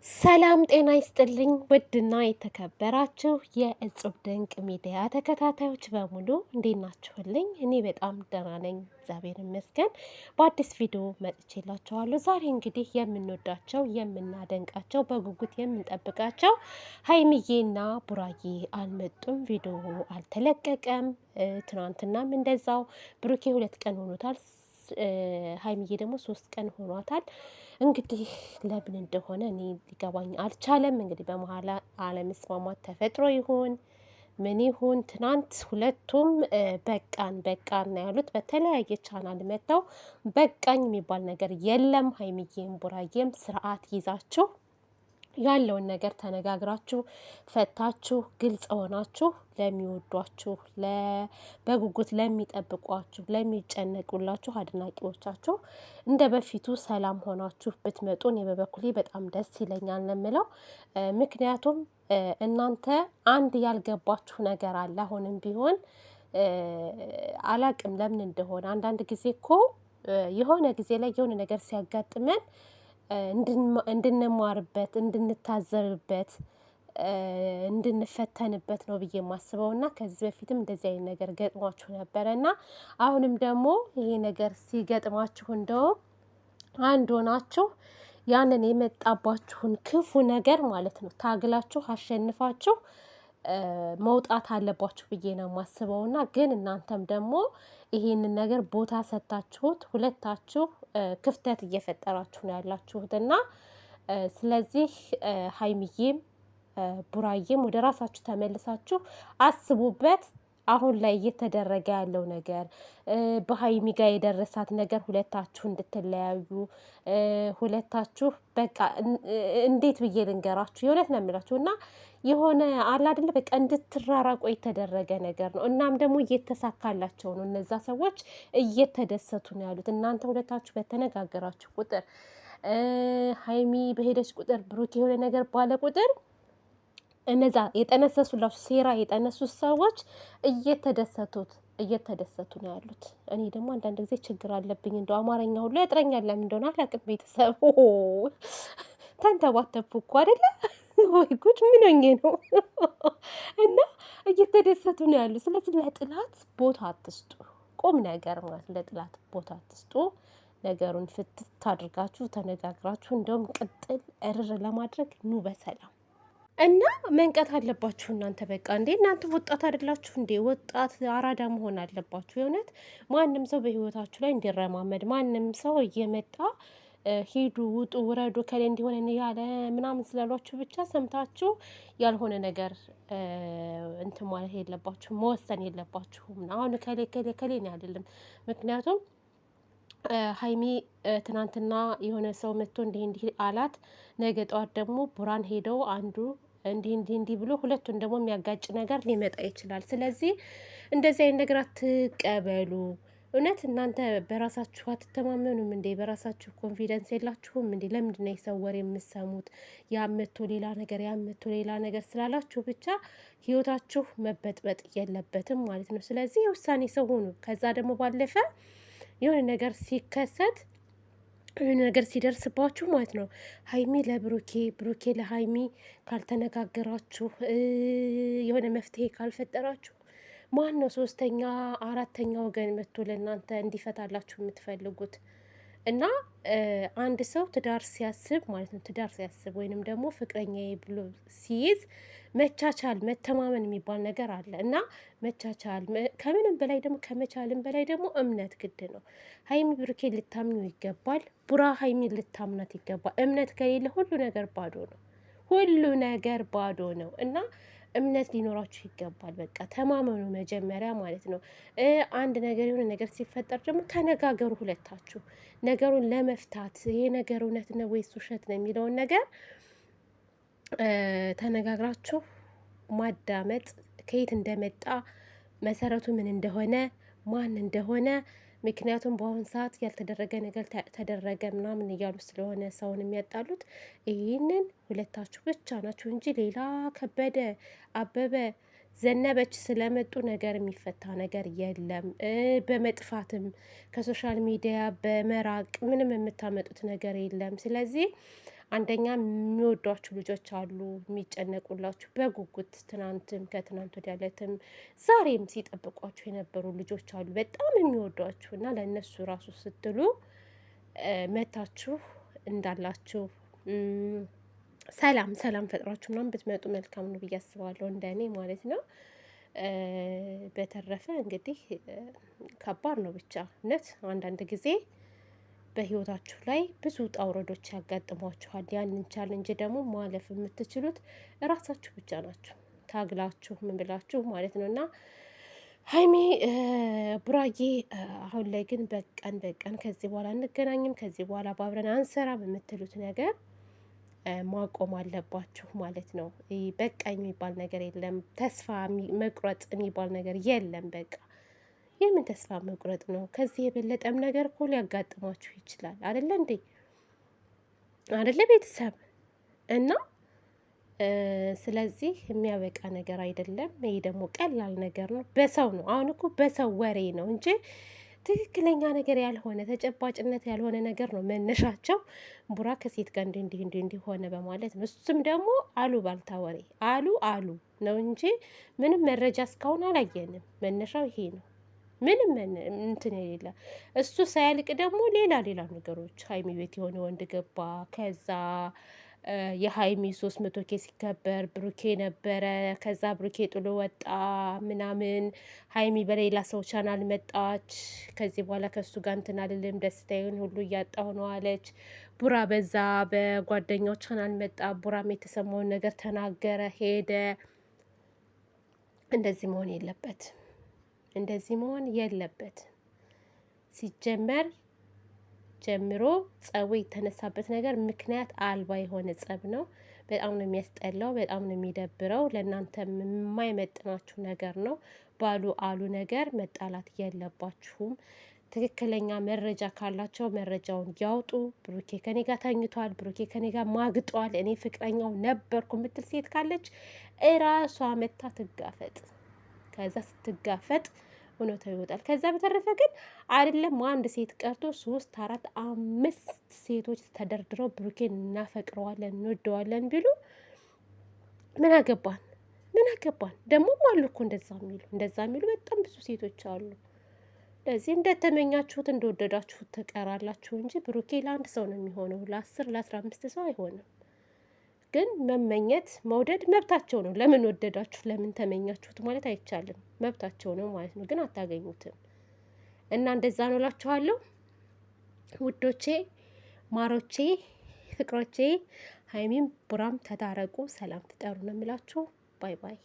ሰላም ጤና ይስጥልኝ ውድና የተከበራችሁ የእጹብ ድንቅ ሚዲያ ተከታታዮች በሙሉ እንዴት ናችሁልኝ? እኔ በጣም ደህና ነኝ፣ እግዚአብሔር ይመስገን። በአዲስ ቪዲዮ መጥቼላችኋለሁ። ዛሬ እንግዲህ የምንወዳቸው የምናደንቃቸው በጉጉት የምንጠብቃቸው ሀይሚዬና ቡራዬ አልመጡም። ቪዲዮ አልተለቀቀም። ትናንትናም እንደዛው ብሩኬ 2 ቀን ሆኖታል። ሀይሚዬ ደግሞ 3 ቀን ሆኗታል። እንግዲህ ለምን እንደሆነ እኔ ሊገባኝ አልቻለም። እንግዲህ በመሀል አለመስማማት ተፈጥሮ ይሆን ምን ይሁን? ትናንት ሁለቱም በቃን ነው ያሉት። በተለያየ ቻናል መጥተው በቃኝ የሚባል ነገር የለም። ሀይሚዬም ቡራዬም ስርዓት ይዛችሁ ያለውን ነገር ተነጋግራችሁ ፈታችሁ ግልጽ ሆናችሁ ለሚወዷችሁ በጉጉት ለሚጠብቋችሁ ለሚጨነቁላችሁ አድናቂዎቻችሁ እንደ በፊቱ ሰላም ሆናችሁ ብትመጡ እኔ በበኩሌ በጣም ደስ ይለኛል ነው የምለው። ምክንያቱም እናንተ አንድ ያልገባችሁ ነገር አለ። አሁንም ቢሆን አላቅም ለምን እንደሆነ አንዳንድ ጊዜ እኮ የሆነ ጊዜ ላይ የሆነ ነገር ሲያጋጥመን እንድንማርበት እንድንታዘብበት እንድንፈተንበት ነው ብዬ የማስበው እና ከዚህ በፊትም እንደዚህ አይነት ነገር ገጥሟችሁ ነበረ እና አሁንም ደግሞ ይሄ ነገር ሲገጥማችሁ እንደውም አንድ ሆናችሁ ያንን የመጣባችሁን ክፉ ነገር ማለት ነው ታግላችሁ አሸንፋችሁ መውጣት አለባችሁ ብዬ ነው የማስበው። እና ግን እናንተም ደግሞ ይሄንን ነገር ቦታ ሰጥታችሁት ሁለታችሁ ክፍተት እየፈጠራችሁ ነው ያላችሁት እና ስለዚህ ሀይሚዬም ቡራዬም ወደ ራሳችሁ ተመልሳችሁ አስቡበት። አሁን ላይ እየተደረገ ያለው ነገር በሀይሚ ጋር የደረሳት ነገር ሁለታችሁ እንድትለያዩ ሁለታችሁ በቃ እንዴት ብዬ ልንገራችሁ? የእውነት ነው የምላችሁ እና የሆነ አለ አይደለ በቃ እንድትራራቁ የተደረገ ነገር ነው። እናም ደግሞ እየተሳካላቸው ነው። እነዛ ሰዎች እየተደሰቱ ነው ያሉት። እናንተ ሁለታችሁ በተነጋገራችሁ ቁጥር ሀይሚ በሄደች ቁጥር ብሩክ የሆነ ነገር ባለ ቁጥር እነዛ የጠነሰሱላችሁ ሴራ የጠነሱት ሰዎች እየተደሰቱ ነው ያሉት። እኔ ደግሞ አንዳንድ ጊዜ ችግር አለብኝ እንደው አማርኛ ሁሉ ያጥረኛል። ለምን እንደሆነ አላውቅም። ቤተሰብ ተንተባተብኩ እኮ አይደለ? ወይ ጉድ! ምን ሆኜ ነው? እና እየተደሰቱ ነው ያሉት። ስለዚህ ለጥላት ቦታ አትስጡ። ቁም ነገር ማለት ለጥላት ቦታ አትስጡ። ነገሩን ፍትት አድርጋችሁ ተነጋግራችሁ እንደውም ቅጥል እርር ለማድረግ ኑ በሰላም እና መንቀት አለባችሁ። እናንተ በቃ እንዴ እናንተ ወጣት አይደላችሁ እንዴ? ወጣት አራዳ መሆን አለባችሁ። የእውነት ማንም ሰው በህይወታችሁ ላይ እንዲረማመድ ማንም ሰው እየመጣ ሂዱ፣ ውጡ፣ ውረዱ ከሌ እንዲሆነ ያለ ምናምን ስላሏችሁ ብቻ ሰምታችሁ ያልሆነ ነገር እንትን ማለት የለባችሁ፣ መወሰን የለባችሁም። አሁን ከሌ ከሌ ከሌ ነው አይደለም። ምክንያቱም ሀይሚ ትናንትና የሆነ ሰው መጥቶ እንዲህ አላት። ነገ ጠዋት ደግሞ ቡራን ሄደው አንዱ እንዲህ ብሎ ሁለቱን ደግሞ የሚያጋጭ ነገር ሊመጣ ይችላል። ስለዚህ እንደዚህ አይነት ነገር አትቀበሉ። እውነት እናንተ በራሳችሁ አትተማመኑም እንዴ? በራሳችሁ ኮንፊደንስ የላችሁም እንዴ? ለምንድን ነው የሰው ወሬ የምትሰሙት? ያመቶ ሌላ ነገር ያመቶ ሌላ ነገር ስላላችሁ ብቻ ህይወታችሁ መበጥበጥ የለበትም ማለት ነው። ስለዚህ የውሳኔ ሰው ሆኑ። ከዛ ደግሞ ባለፈ የሆነ ነገር ሲከሰት የሆነ ነገር ሲደርስባችሁ ማለት ነው ሀይሚ ለብሩኬ ብሩኬ ለሀይሚ ካልተነጋገራችሁ የሆነ መፍትሄ ካልፈጠራችሁ ማን ነው ሶስተኛ አራተኛ ወገን መጥቶ ለእናንተ እንዲፈታላችሁ የምትፈልጉት? እና አንድ ሰው ትዳር ሲያስብ ማለት ነው ትዳር ሲያስብ ወይንም ደግሞ ፍቅረኛዬ ብሎ ሲይዝ መቻቻል መተማመን የሚባል ነገር አለ እና መቻቻል ከምንም በላይ ደግሞ ከመቻልም በላይ ደግሞ እምነት ግድ ነው። ሀይሚ ብሩኬን ልታምኙ ይገባል። ቡራ ሀይሚን ልታምናት ይገባል። እምነት ከሌለ ሁሉ ነገር ባዶ ነው። ሁሉ ነገር ባዶ ነው እና እምነት ሊኖራችሁ ይገባል። በቃ ተማመኑ መጀመሪያ ማለት ነው። አንድ ነገር የሆነ ነገር ሲፈጠር ደግሞ ተነጋገሩ ሁለታችሁ ነገሩን ለመፍታት ይሄ ነገር እውነት ነው ወይስ ውሸት ነው የሚለውን ነገር ተነጋግራችሁ ማዳመጥ ከየት እንደመጣ መሰረቱ ምን እንደሆነ ማን እንደሆነ ምክንያቱም በአሁን ሰዓት ያልተደረገ ነገር ተደረገ ምናምን እያሉ ስለሆነ ሰውን የሚያጣሉት ይህንን ሁለታችሁ ብቻ ናችሁ እንጂ ሌላ ከበደ አበበ ዘነበች ስለመጡ ነገር የሚፈታ ነገር የለም። በመጥፋትም ከሶሻል ሚዲያ በመራቅ ምንም የምታመጡት ነገር የለም። ስለዚህ አንደኛ የሚወዷችሁ ልጆች አሉ፣ የሚጨነቁላችሁ በጉጉት ትናንትም ከትናንት ወዲያ ዕለትም ዛሬም ሲጠብቋችሁ የነበሩ ልጆች አሉ፣ በጣም የሚወዷችሁ እና ለእነሱ ራሱ ስትሉ መታችሁ እንዳላችሁ ሰላም ፈጥራችሁ ምናምን ብትመጡ መልካም ነው ብዬ አስባለሁ፣ እንደኔ ማለት ነው። በተረፈ እንግዲህ ከባድ ነው ብቻ እውነት አንዳንድ ጊዜ በህይወታችሁ ላይ ብዙ ውጣ ውረዶች ያጋጥሟችኋል። ያንን ቻሌንጅ ደግሞ ማለፍ የምትችሉት እራሳችሁ ብቻ ናችሁ፣ ታግላችሁ ምን ብላችሁ ማለት ነው። እና ሀይሚ ቡራዬ አሁን ላይ ግን በቀን ከዚህ በኋላ አንገናኝም፣ ከዚህ በኋላ ባብረን አንሰራም የምትሉት ነገር ማቆም አለባችሁ ማለት ነው። በቃኝ የሚባል ነገር የለም። ተስፋ መቁረጥ የሚባል ነገር የለም። በቃ የምን ተስፋ መቁረጥ ነው? ከዚህ የበለጠም ነገር እኮ ሊያጋጥማችሁ ይችላል። አደለ እንዴ? አደለ ቤተሰብ? እና ስለዚህ የሚያበቃ ነገር አይደለም። ይሄ ደግሞ ቀላል ነገር ነው። በሰው ነው አሁን እኮ በሰው ወሬ ነው እንጂ ትክክለኛ ነገር ያልሆነ ተጨባጭነት ያልሆነ ነገር ነው መነሻቸው። ቡራ ከሴት ጋር እንዲህ ሆነ በማለት ነው። እሱም ደግሞ አሉ ባልታ ወሬ አሉ ነው እንጂ ምንም መረጃ እስካሁን አላየንም። መነሻው ይሄ ነው። ምንም እንትን የሌለ እሱ ሳያልቅ ደግሞ ሌላ ነገሮች ሀይሚ ቤት የሆነ ወንድ ገባ። ከዛ የሀይሚ 300K ሲከበር ብሩኬ ነበረ። ከዛ ብሩኬ ጥሎ ወጣ ምናምን። ሀይሚ በሌላ ሰው ቻናል መጣች። ከዚህ በኋላ ከሱ ጋር እንትን አልልም ደስታዬን ሁሉ እያጣሁ ነው አለች። ቡራ በዛ በጓደኛው ቻናል መጣ። ቡራም የተሰማውን ነገር ተናገረ፣ ሄደ። እንደዚህ መሆን የለበት፣ እንደዚህ መሆን የለበት። ሲጀመር ጀምሮ ጸቡ የተነሳበት ነገር ምክንያት አልባ የሆነ ጸብ ነው። በጣም ነው የሚያስጠላው፣ በጣም ነው የሚደብረው። ለእናንተ የማይመጥናችሁ ነገር ነው። ባሉ አሉ ነገር መጣላት የለባችሁም። ትክክለኛ መረጃ ካላቸው መረጃውን ያውጡ። ብሩኬ ከኔ ጋር ተኝቷል፣ ብሩኬ ከኔ ጋር ማግጧል፣ እኔ ፍቅረኛው ነበርኩ የምትል ሴት ካለች እራሷ መታ ትጋፈጥ። ከዛ ስትጋፈጥ እውነታው ይወጣል። ከዛ በተረፈ ግን አይደለም አንድ ሴት ቀርቶ 3 4 5 ሴቶች ተደርድረው ብሩኬን እናፈቅረዋለን እንወደዋለን ቢሉ ምን አገባን? ደግሞም አሉ እኮ እንደዛ የሚሉ በጣም ብዙ ሴቶች አሉ። ለዚህ እንደተመኛችሁት እንደወደዳችሁት ትቀራላችሁ እንጂ ብሩኬ ለአንድ ሰው ነው የሚሆነው፣ ለ10 ለ15 ሰው አይሆንም። ግን መመኘት መውደድ መብታቸው ነው። ለምን ወደዳችሁ ለምን ተመኛችሁት ማለት አይቻልም። መብታቸው ነው ማለት ነው። ግን አታገኙትም። እና እንደዛ ነው እላችኋለሁ ውዶቼ፣ ማሮቼ፣ ፍቅሮቼ። ሀይሚም ቡራም ተታረቁ፣ ሰላም ትጠሩ ነው የምላችሁ። ባይ ባይ።